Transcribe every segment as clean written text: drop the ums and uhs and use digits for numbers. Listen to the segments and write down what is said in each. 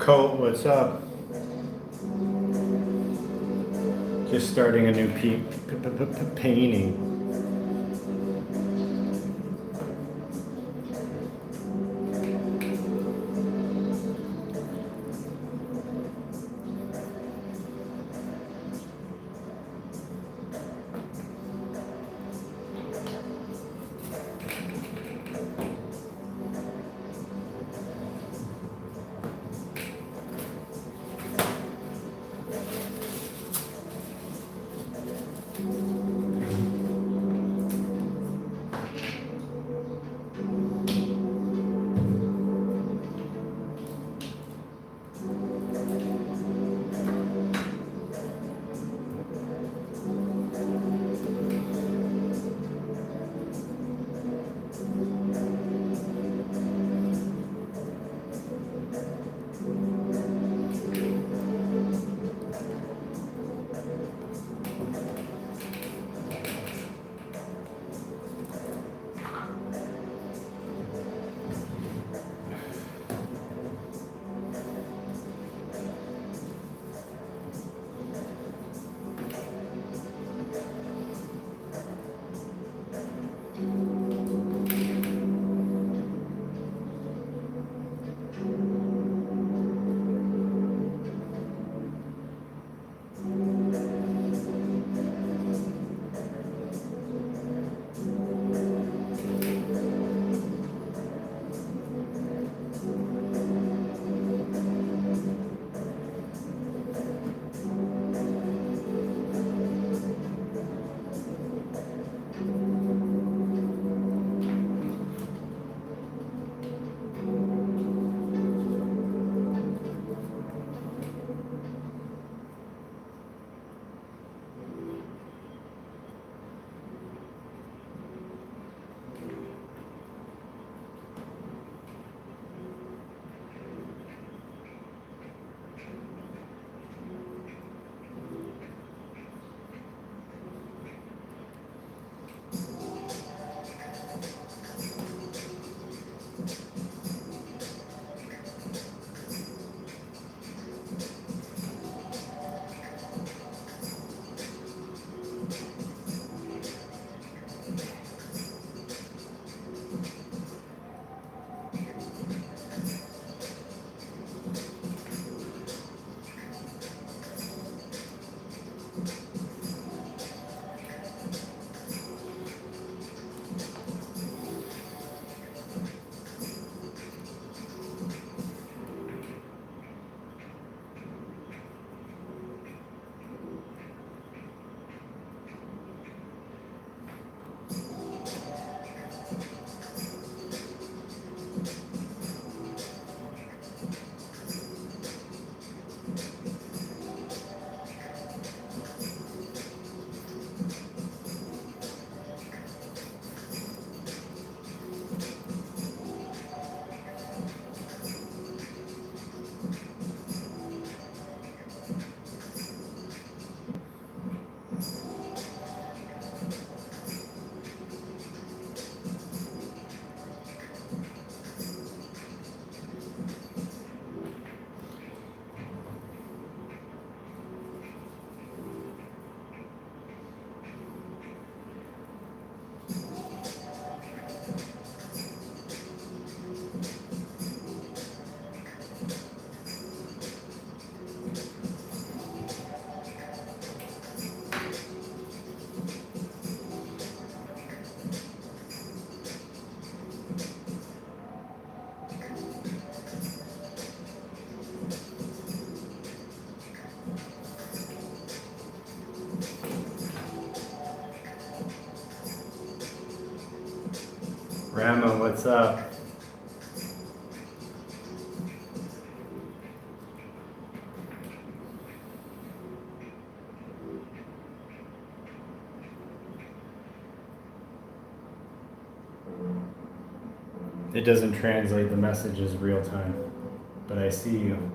Colt, what's up? Just starting a new painting. Rama, what's up? It doesn't translate the messages real time, but I see you.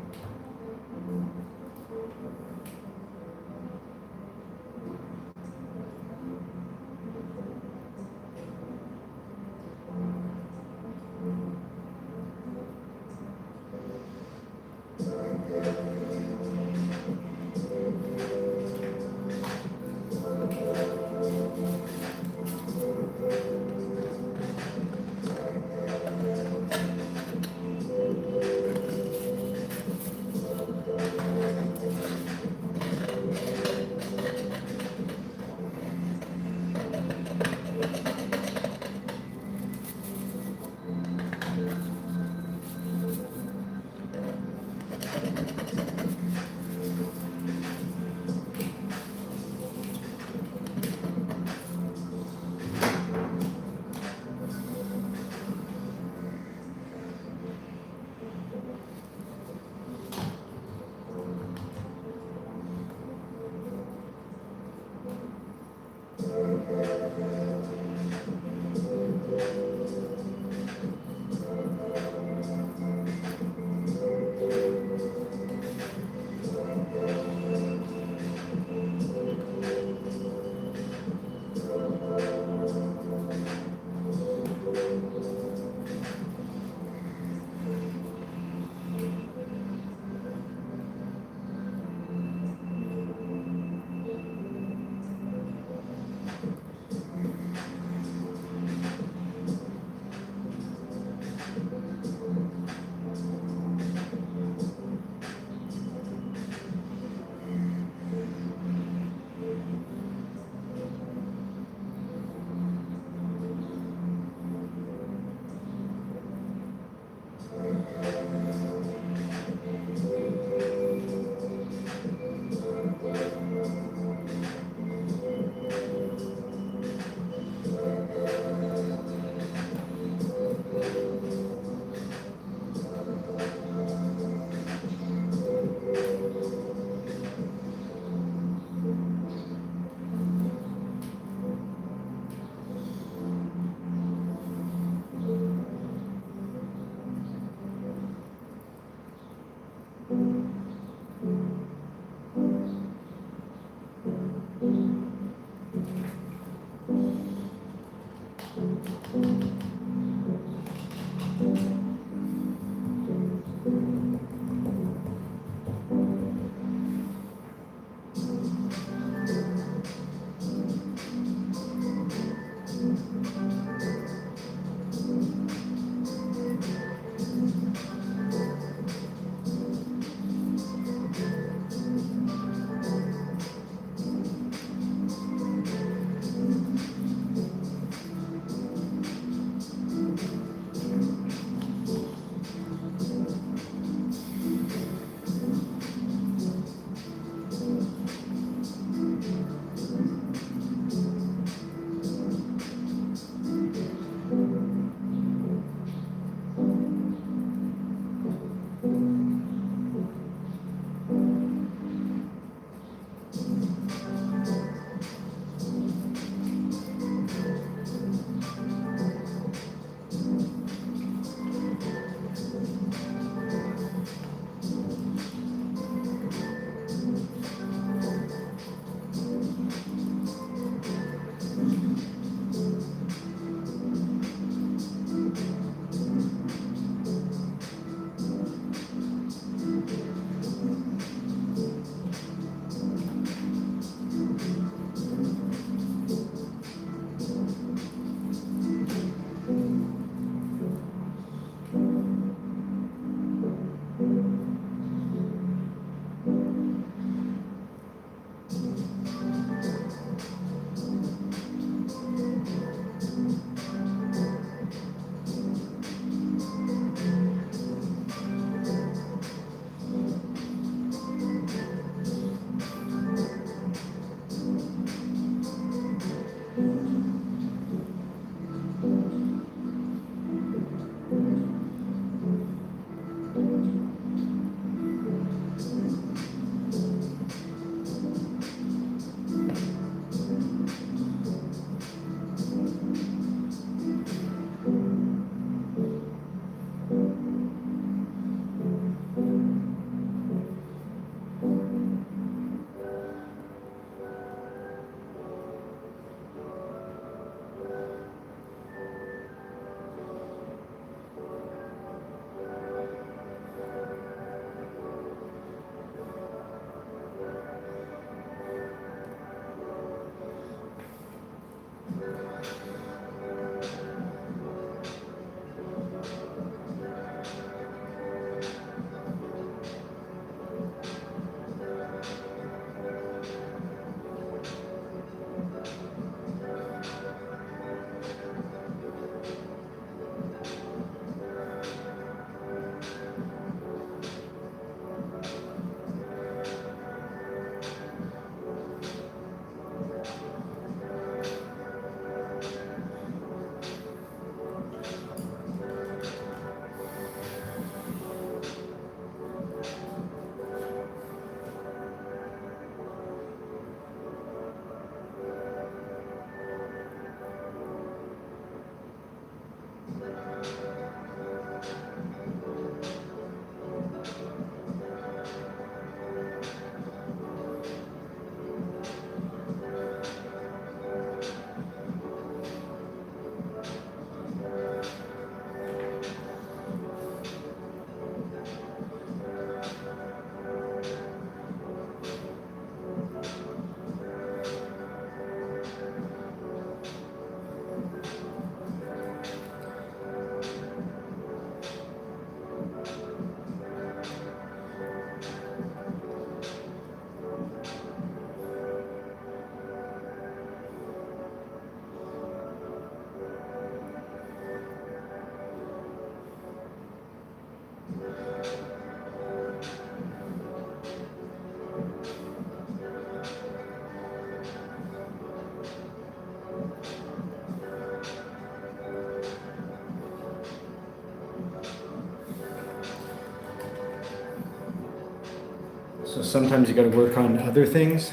So sometimes you got to work on other things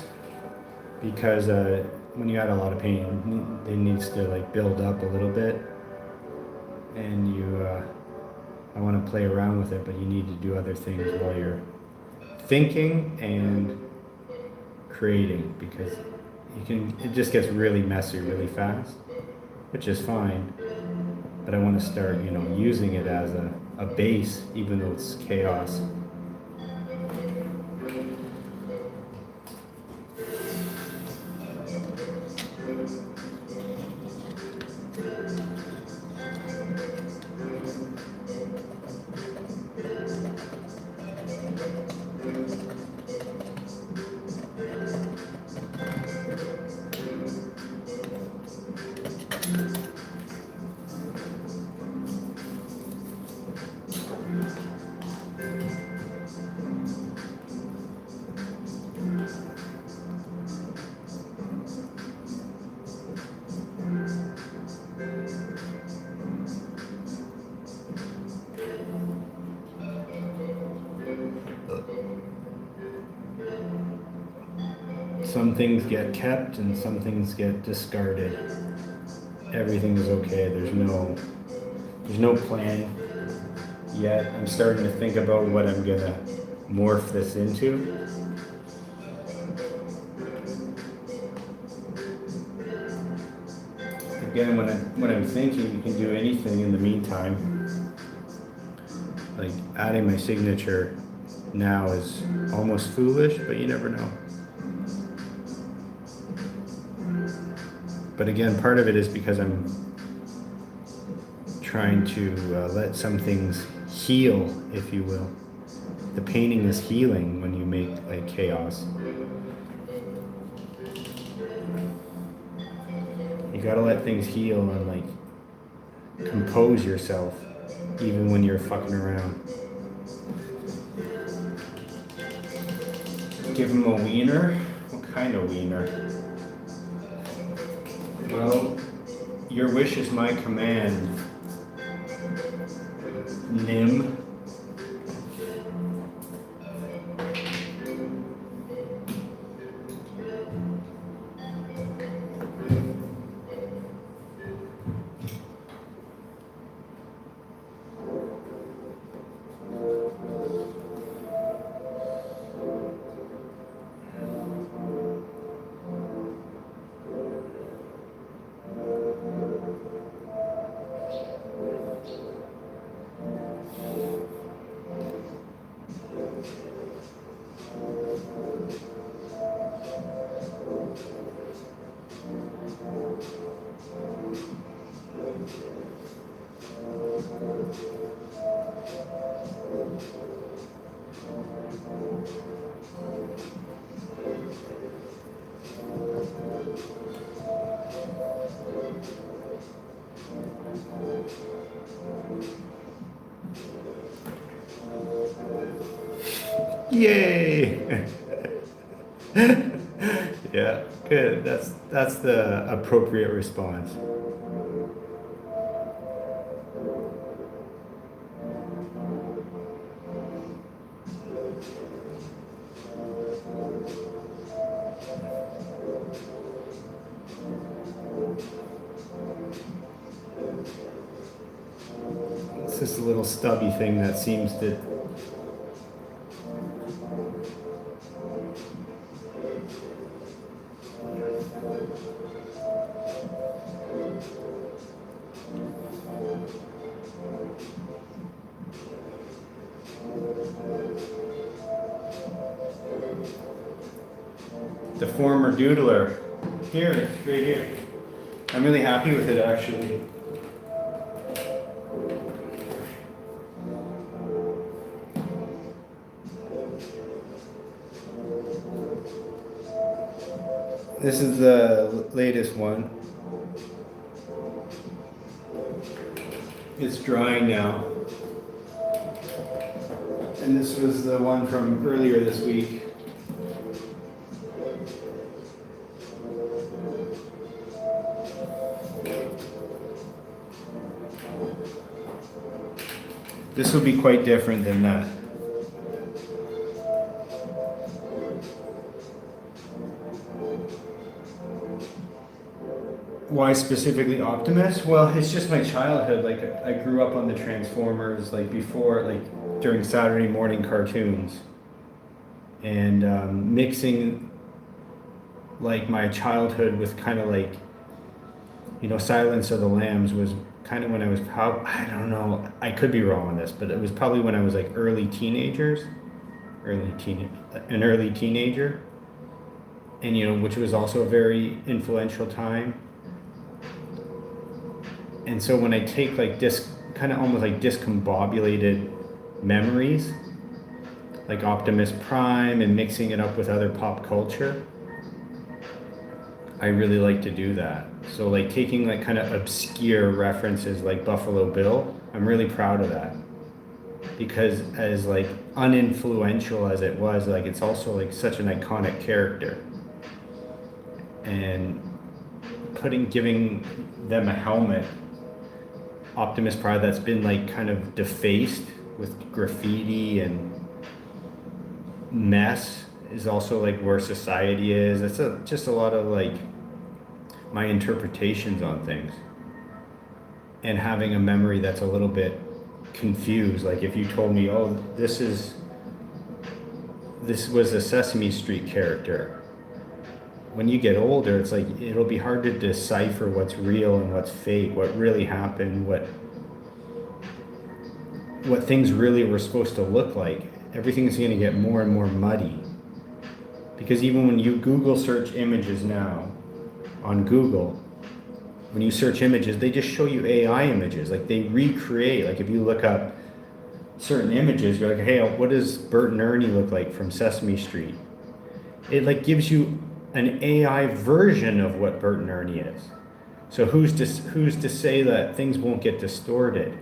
because when you add a lot of pain, it needs to like build up a little bit, and I want to play around with it, but you need to do other things while you're thinking and creating because it just gets really messy really fast, which is fine. but I want to start, using it as a base, even though it's chaos. Some things get kept and some things get discarded. Everything is okay. There's no plan yet. I'm starting to think about what I'm gonna morph this into. Again, when I'm thinking, you can do anything in the meantime. Like adding my signature now is almost foolish, but you never know. But again, part of it is because I'm trying to let some things heal, if you will. The painting is healing when you make like chaos. You gotta let things heal and like compose yourself, even when you're fucking around. Give him a wiener? What kind of wiener? Well, your wish is my command, Nim. Yay! Yeah, good. That's the appropriate response. It's just a little stubby thing that seems to the former doodler. Here, it's right here. I'm really happy with it actually. This is the latest one. It's drying now. And this was the one from earlier this week. This will be quite different than that. Why specifically Optimus? Well, it's just my childhood. Like I grew up on the Transformers, like before, like during Saturday morning cartoons, and mixing like my childhood with kind of like, Silence of the Lambs was kind of when I was I don't know, I could be wrong on this, but it was probably when I was like early teenager, and which was also a very influential time. And so when I take like kind of almost like discombobulated memories, like Optimus Prime, and mixing it up with other pop culture, I really like to do that. So like taking like kind of obscure references like Buffalo Bill, I'm really proud of that. Because as like uninfluential as it was, like it's also like such an iconic character. And giving them a helmet, Optimus Prime, that's been like kind of defaced with graffiti and mess, is also like where society is. It's just a lot of like my interpretations on things, and having a memory that's a little bit confused. Like if you told me, oh, this was a Sesame Street character, when you get older, it's like it'll be hard to decipher what's real and what's fake, what really happened, what things really were supposed to look like. Everything's going to get more and more muddy, because even when you Google search images now on Google, when you search images, they just show you AI images. Like they recreate, like if you look up certain images, you're like, hey, what does Bert and Ernie look like from Sesame Street? It like gives you an AI version of what Bert and Ernie is. So who's to say that things won't get distorted?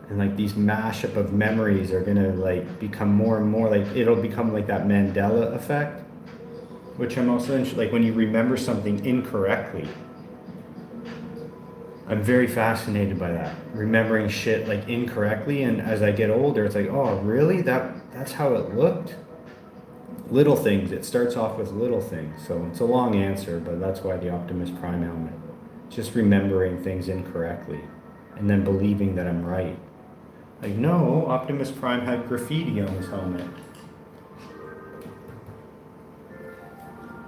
And like these mashup of memories are gonna like become more and more like, it'll become like that Mandela effect, which I'm also interested, like when you remember something incorrectly. I'm very fascinated by that, remembering shit like incorrectly. And as I get older, it's like, oh, really? That's how it looked? Little things. It starts off with little things. So it's a long answer, but that's why the Optimus Prime helmet. Just remembering things incorrectly and then believing that I'm right. Like, no, Optimus Prime had graffiti on his helmet.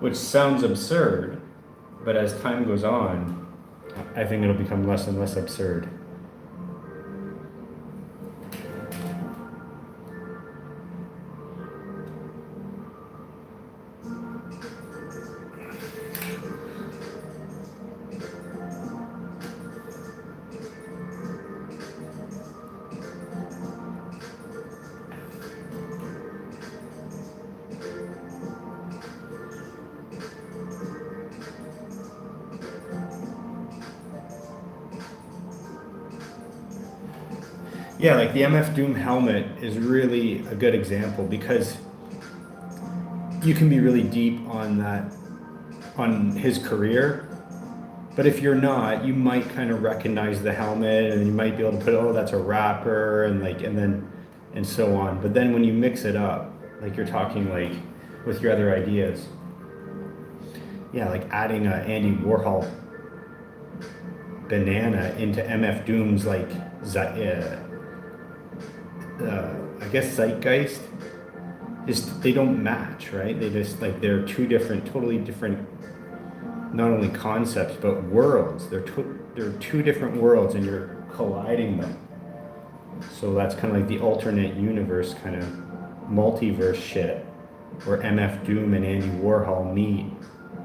Which sounds absurd, but as time goes on, I think it'll become less and less absurd. Yeah, like the MF Doom helmet is really a good example, because you can be really deep on his career, but if you're not, you might kind of recognize the helmet, and you might be able to put, oh, that's a rapper, and so on. But then when you mix it up, like you're talking like with your other ideas, yeah, like adding a Andy Warhol banana into MF Doom's like I guess zeitgeist, just they don't match, right? They just like, they're totally different, not only concepts but worlds. They're two different worlds, and you're colliding them. So that's kind of like the alternate universe kind of multiverse shit, where MF Doom and Andy Warhol meet.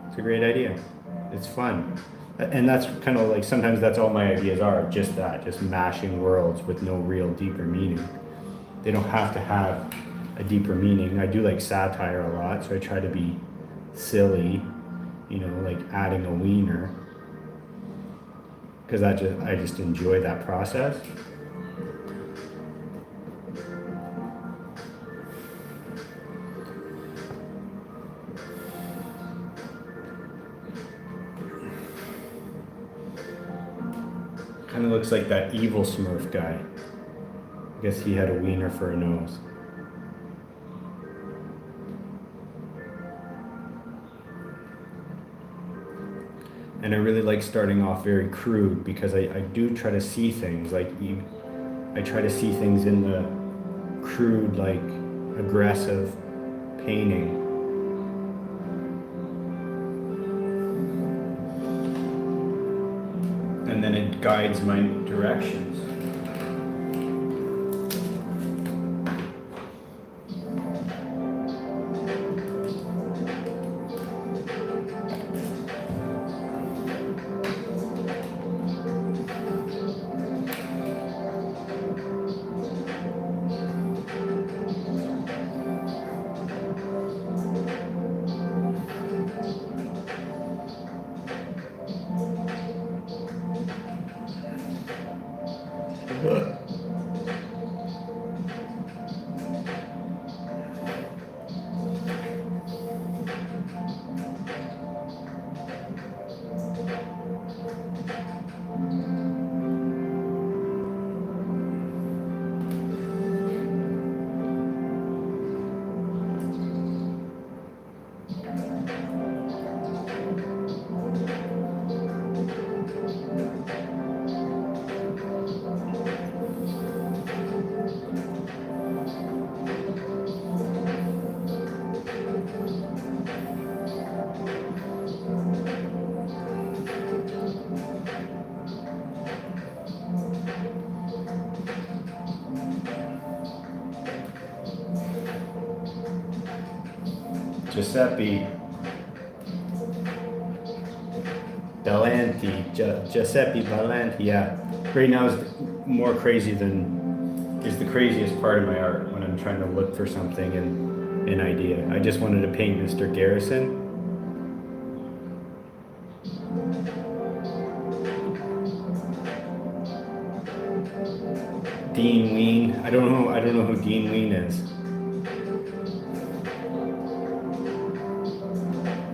It's a great idea. It's fun. And that's kind of like, sometimes that's all my ideas are, just mashing worlds with no real deeper meaning. They don't have to have a deeper meaning. I do like satire a lot, so I try to be silly, like adding a wiener, because I just enjoy that process. Kind of looks like that evil Smurf guy. I guess he had a wiener for a nose. And I really like starting off very crude, because I do try to see things like I try to see things in the crude, like aggressive painting. And then it guides my directions. Giuseppe Bellanti, yeah. Right now is more crazy is the craziest part of my art when I'm trying to look for something and an idea. I just wanted to paint Mr. Garrison. Dean Ween. I don't know who Dean Ween is.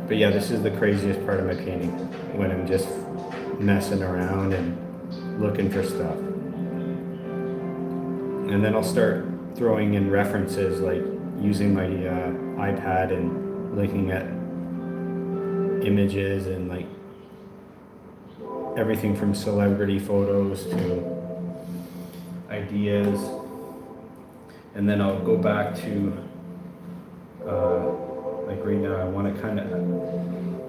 But yeah, this is the craziest part of my painting, when I'm just messing around and looking for stuff. And then I'll start throwing in references, like using my iPad and looking at images and like everything from celebrity photos to ideas. And then I'll go back to like right now, I want to kind of,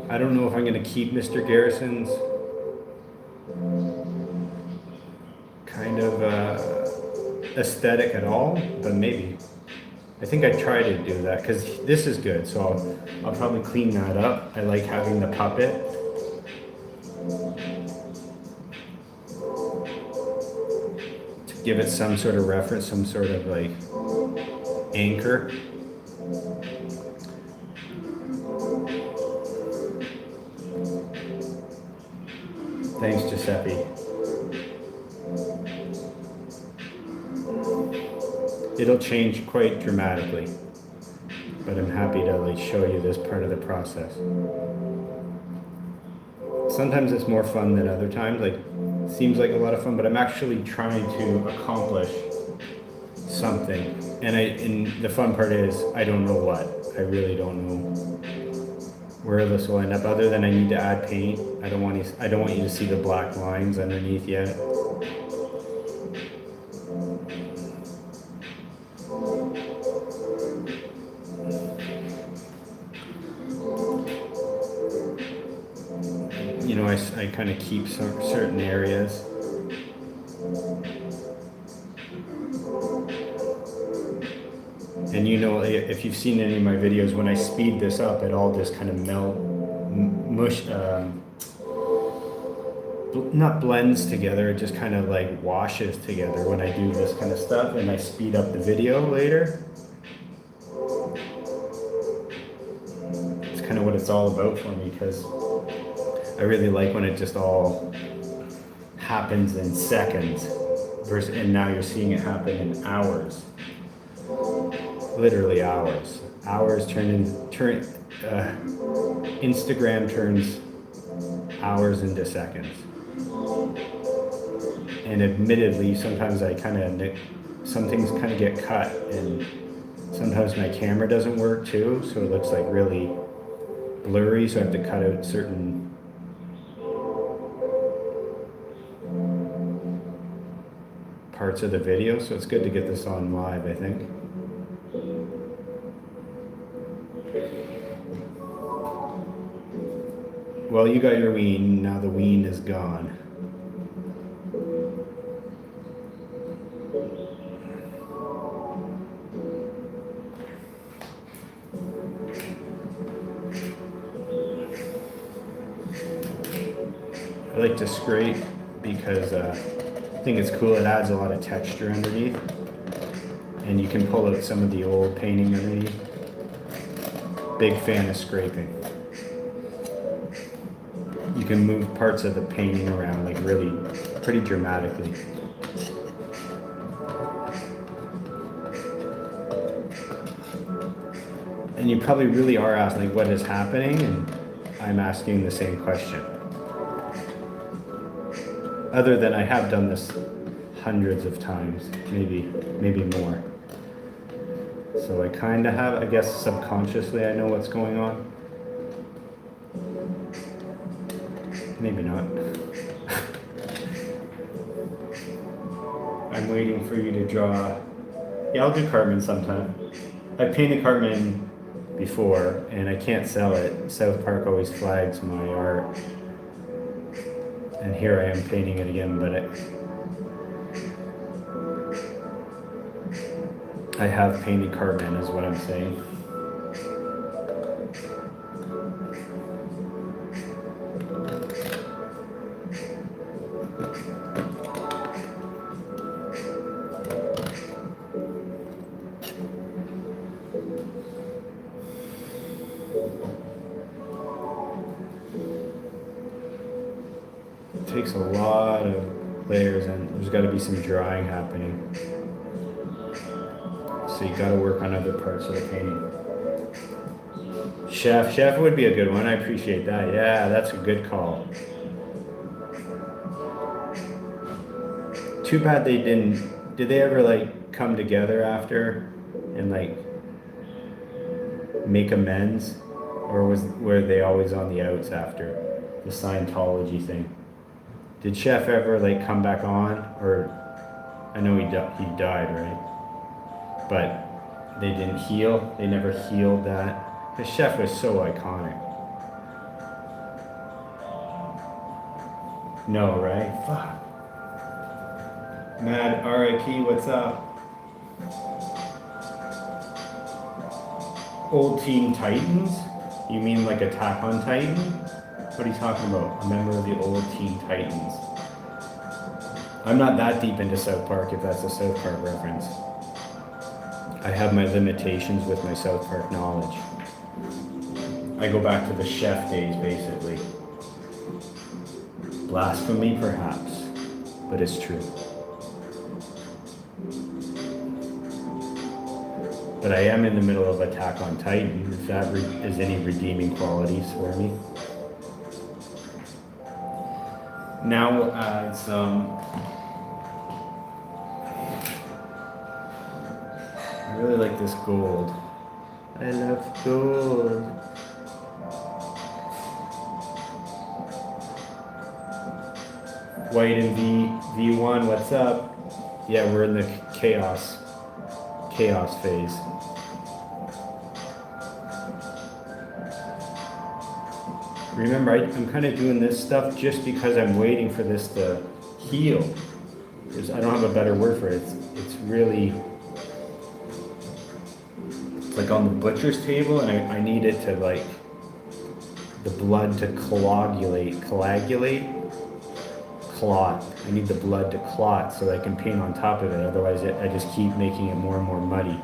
I don't know if I'm going to keep Mr. Garrison's kind of aesthetic at all, but maybe. I think I try to do that because this is good, so I'll probably clean that up. I like having the puppet. To give it some sort of reference, some sort of like anchor. Thanks, Giuseppe. It'll change quite dramatically, but I'm happy to like show you this part of the process. Sometimes it's more fun than other times, like seems like a lot of fun, but I'm actually trying to accomplish something. And the fun part is I don't know what. I really don't know where this will end up, other than I need to add paint. I don't want you to see the black lines underneath yet. You know, I kind of keep certain areas. And you know, if you've seen any of my videos, when I speed this up, it all just kind of not blends together, it just kind of like washes together when I do this kind of stuff, and I speed up the video later. It's kind of what it's all about for me, because I really like when it just all happens in seconds, and now you're seeing it happen in hours. Literally hours. Instagram turns hours into seconds. And admittedly, sometimes some things kind of get cut, and sometimes my camera doesn't work too, so it looks like really blurry, so I have to cut out certain parts of the video, so it's good to get this on live, I think. Well, you got your ween, now the ween is gone. like to scrape because I think it's cool. It adds a lot of texture underneath, and you can pull out some of the old painting underneath. Big fan of scraping. You can move parts of the painting around like really pretty dramatically. And you probably really are asking like what is happening, and I'm asking the same question. Other than I have done this hundreds of times, maybe more. So I kind of have, I guess subconsciously I know what's going on. Maybe not. I'm waiting for you to draw. Yeah, I'll do Cartman sometime. I've painted Cartman before and I can't sell it. South Park always flags my art. And here I am painting it again, but I have painted Cartman is what I'm saying. It takes a lot of layers and there's got to be some drying happening. So you got to work on other parts of the painting. Chef would be a good one. I appreciate that. Yeah, that's a good call. Too bad they didn't. Did they ever like come together after and like make amends, or were they always on the outs after the Scientology thing? Did Chef ever like come back on, or I know he died, right? But they didn't heal. They never healed that. The Chef was so iconic. No, right? Fuck. Mad R.I.P. What's up? Old Teen Titans? You mean like Attack on Titan? What are you talking about? A member of the Old Teen Titans. I'm not that deep into South Park, if that's a South Park reference. I have my limitations with my South Park knowledge. I go back to the Chef days, basically. Blasphemy, perhaps, but it's true. But I am in the middle of Attack on Titan, if that is any redeeming qualities for me. Now we'll add some. I really like this gold. I love gold. White and V1, what's up? Yeah, we're in the chaos phase. Remember, I'm kind of doing this stuff just because I'm waiting for this to heal. I don't have a better word for it. It's really like on the butcher's table, and I need it to like the blood to clot. I need the blood to clot so that I can paint on top of it. Otherwise, I just keep making it more and more muddy.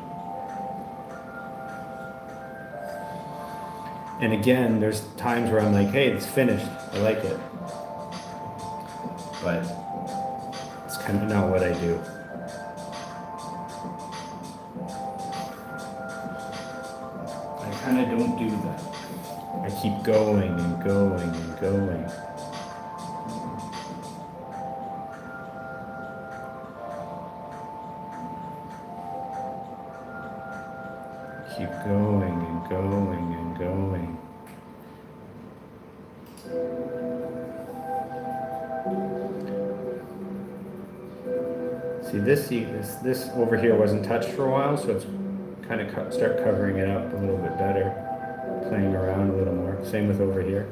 And again, there's times where I'm like, hey, it's finished. I like it. But it's kind of not what I do. I kind of don't do that. I keep going and going and going. Keep going and going and going. See, this over here wasn't touched for a while, so it's kind of start covering it up a little bit better, playing around a little more. Same with over here.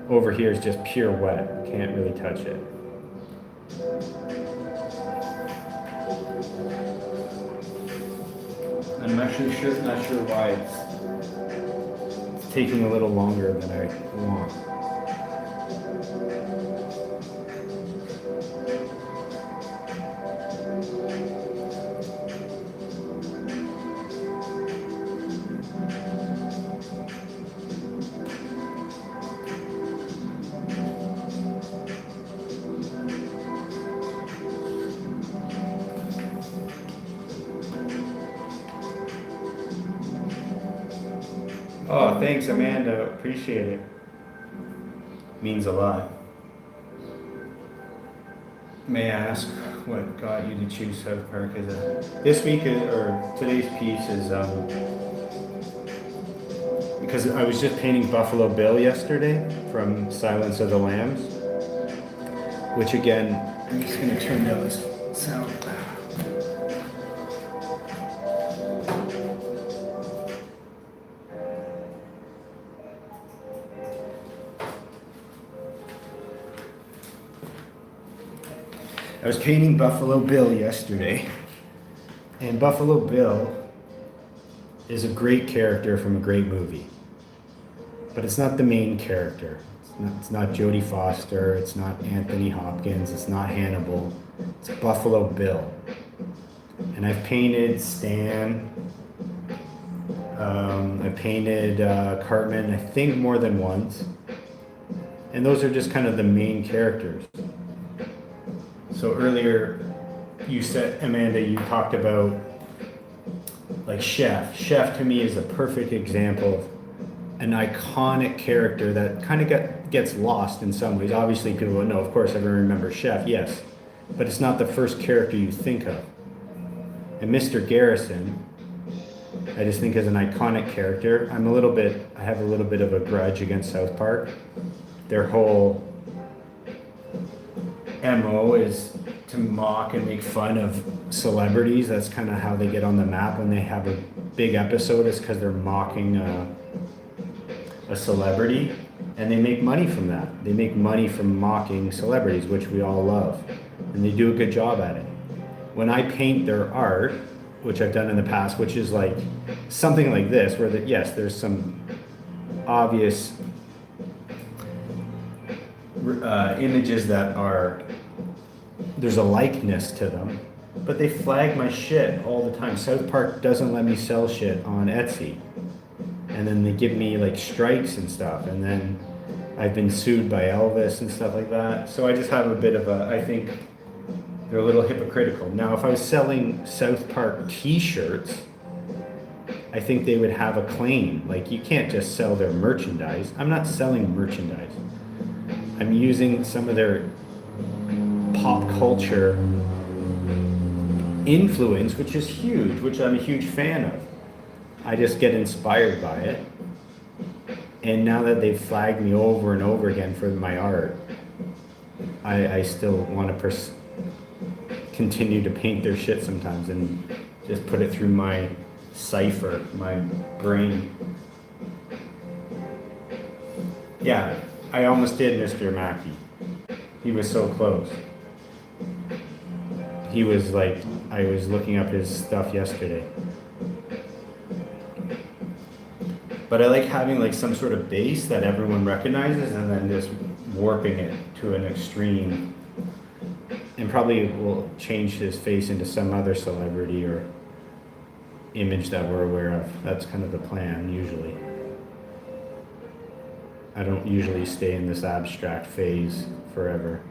Over here is just pure wet. Can't really touch it. I'm actually not sure why it's taking a little longer than I want. Oh, thanks, Amanda. Appreciate it. Means a lot. May I ask what got you to choose South Park as a... This week, or today's piece is because I was just painting Buffalo Bill yesterday from Silence of the Lambs, which again, I'm just going to turn down this sound. I was painting Buffalo Bill yesterday, and Buffalo Bill is a great character from a great movie, but it's not the main character. It's not Jodie Foster, it's not Anthony Hopkins, it's not Hannibal, it's Buffalo Bill. And I've painted Stan, I painted Cartman, I think more than once, and those are just kind of the main characters. So earlier, you said, Amanda, you talked about like Chef. Chef to me is a perfect example of an iconic character that kind of gets lost in some ways. Obviously, people would know, of course, everyone remembers Chef, yes, but it's not the first character you think of. And Mr. Garrison, I just think is an iconic character. I have a little bit of a grudge against South Park. Their whole MO is to mock and make fun of celebrities. That's kind of how they get on the map when they have a big episode, is because they're mocking a celebrity, and they make money from that. They make money from mocking celebrities, which we all love, and they do a good job at it. When I paint their art, which I've done in the past, which is like something like this, where yes, there's some obvious images that are, there's a likeness to them, but they flag my shit all the time. South Park doesn't let me sell shit on Etsy, and then they give me like strikes and stuff, and then I've been sued by Elvis and stuff like that. So I just have a bit of I think they're a little hypocritical. Now, if I was selling South Park t-shirts, I think they would have a claim. Like, you can't just sell their merchandise. I'm not selling merchandise. I'm using some of their pop culture influence, which is huge, which I'm a huge fan of. I just get inspired by it. And now that they've flagged me over and over again for my art, I still want to continue to paint their shit sometimes and just put it through my cipher, my brain. Yeah, I almost did Mr. Mackey. He was so close. He was like, I was looking up his stuff yesterday. But I like having like some sort of base that everyone recognizes and then just warping it to an extreme. And probably will change his face into some other celebrity or image that we're aware of. That's kind of the plan, usually. I don't usually stay in this abstract phase forever.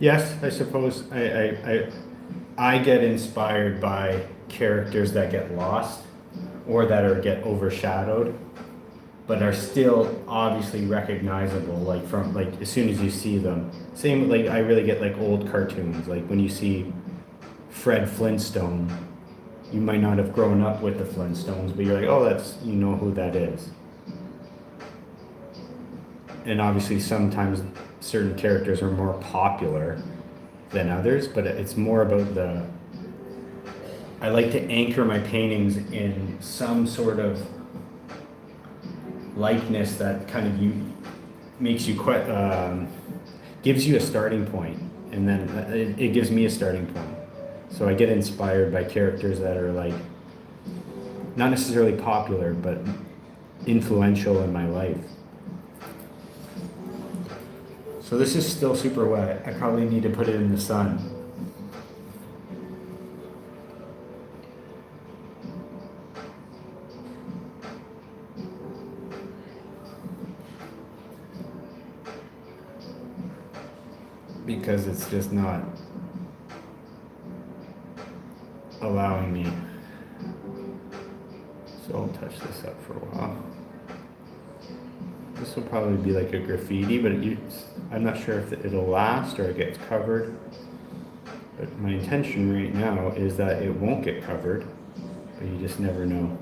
Yes, I suppose I get inspired by characters that get lost or that get overshadowed, but are still obviously recognizable, like from like as soon as you see them. Same, like I really get like old cartoons, like when you see Fred Flintstone, you might not have grown up with the Flintstones, but you're like, oh, that's, you know who that is. And obviously sometimes certain characters are more popular than others, but it's more about I like to anchor my paintings in some sort of likeness that kind of makes you quite, gives you a starting point, and then it gives me a starting point. So I get inspired by characters that are like, not necessarily popular, but influential in my life. So this is still super wet. I probably need to put it in the sun. because it's just not allowing me. So I'll touch this up for a while. This will probably be like a graffiti, but I'm not sure if it'll last or it gets covered. But my intention right now is that it won't get covered, but you just never know.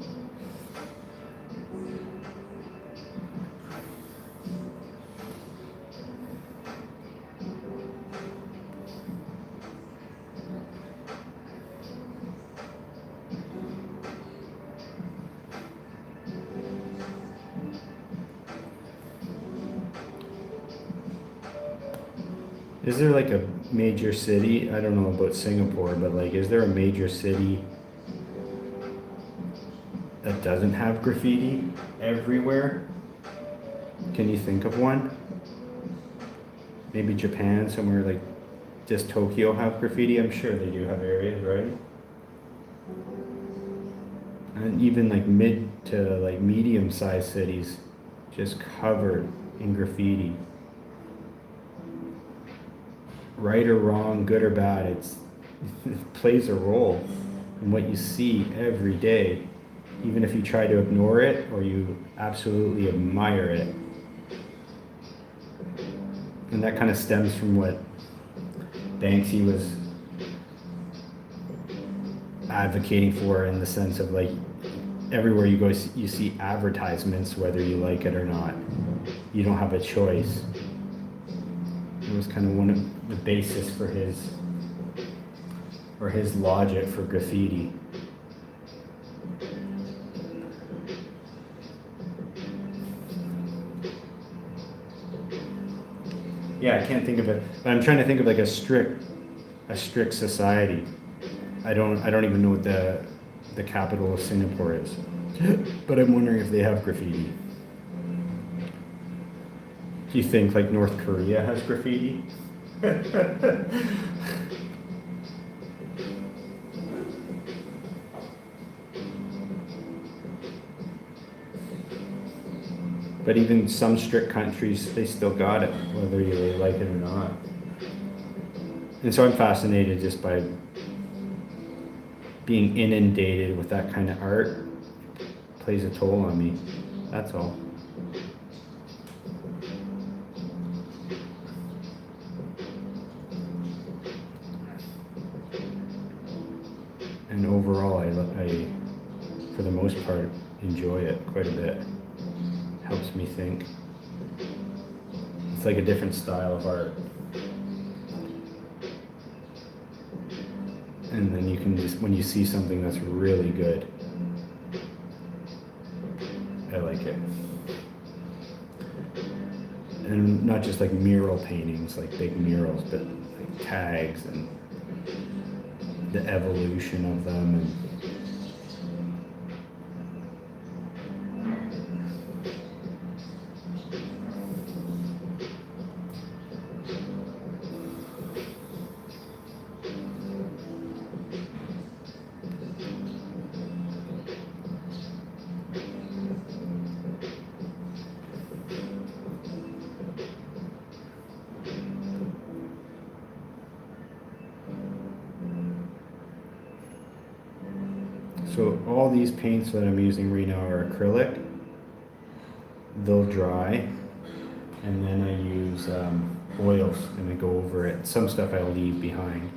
Is there like a major city? I don't know about Singapore, but like, is there a major city that doesn't have graffiti everywhere? Can you think of one? Maybe Japan, somewhere like, does Tokyo have graffiti? I'm sure they do have areas, right? And even like mid to like medium-sized cities just covered in graffiti. Right or wrong, good or bad, it plays a role in what you see every day, even if you try to ignore it or you absolutely admire it. And that kind of stems from what Banksy was advocating for, in the sense of like, everywhere you go, you see advertisements, whether you like it or not. You don't have a choice. It was kind of one of the basis for his logic for graffiti. Yeah, I can't think of it, but I'm trying to think of like a strict society. I don't even know what the capital of Singapore is, but I'm wondering if they have graffiti. Do you think like North Korea has graffiti? But even some strict countries, they still got it, whether you really like it or not. And so I'm fascinated just by being inundated with that kind of art. It plays a toll on me, that's all. And overall, I, for the most part, enjoy it quite a bit. Helps me think. It's like a different style of art. And then you can just, when you see something that's really good, I like it. And not just like mural paintings, like big murals, but like tags and the evolution of them. And so all these paints that I'm using right now are acrylic. They'll dry, and then I use oils and I go over it. Some stuff I'll leave behind.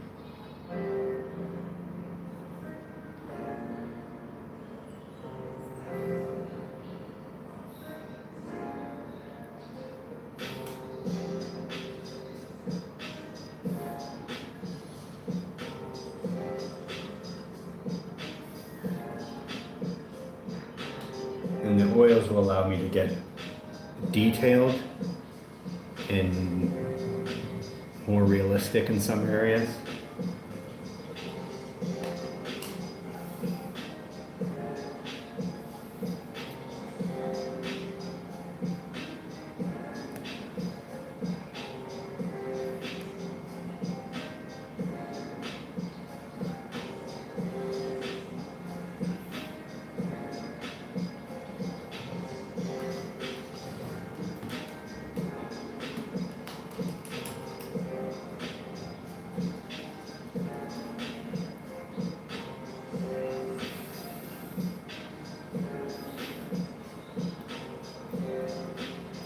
And the oils will allow me to get detailed and more realistic in some areas.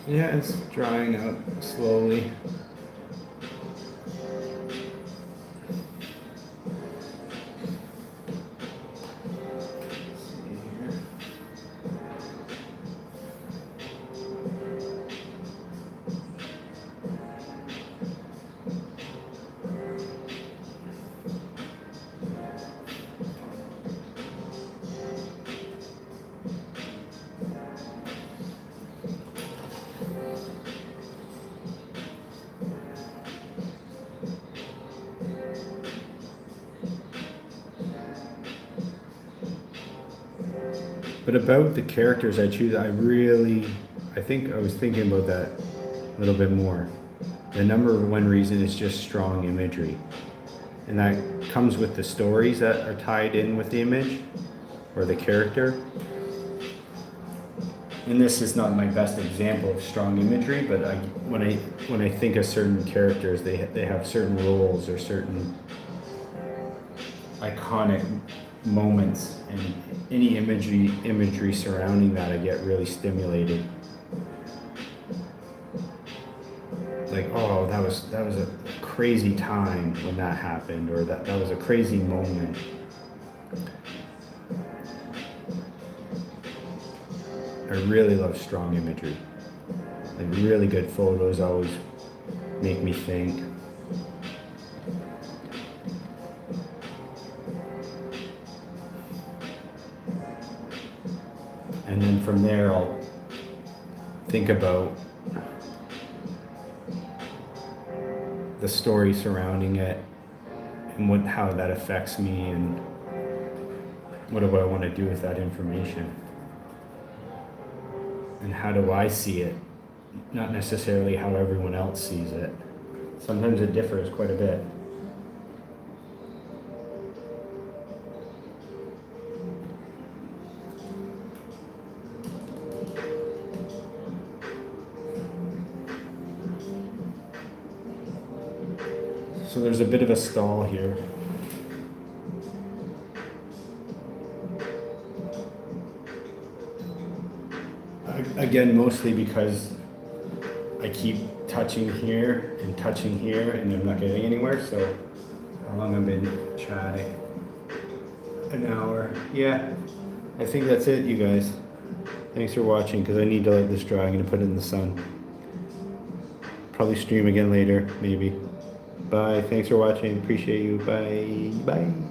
Yeah, it's drying out slowly. But about the characters I choose, I think I was thinking about that a little bit more. The number one reason is just strong imagery. And that comes with the stories that are tied in with the image or the character. And this is not my best example of strong imagery, but when I think of certain characters, they have certain roles or certain iconic moments, and any imagery surrounding that, I get really stimulated. Like, oh, that was a crazy time when that happened, or that was a crazy moment. I really love strong imagery. Like, really good photos always make me think. And then from there, I'll think about the story surrounding it and how that affects me, and what do I want to do with that information, and how do I see it, not necessarily how everyone else sees it. Sometimes it differs quite a bit. So there's a bit of a stall here. Again, mostly because I keep touching here and I'm not getting anywhere. So how long I've been chatting? An hour. Yeah, I think that's it, you guys. Thanks for watching, because I need to let this dry. I'm going to put it in the sun. Probably stream again later, maybe. Bye. Thanks for watching. Appreciate you. Bye. Bye.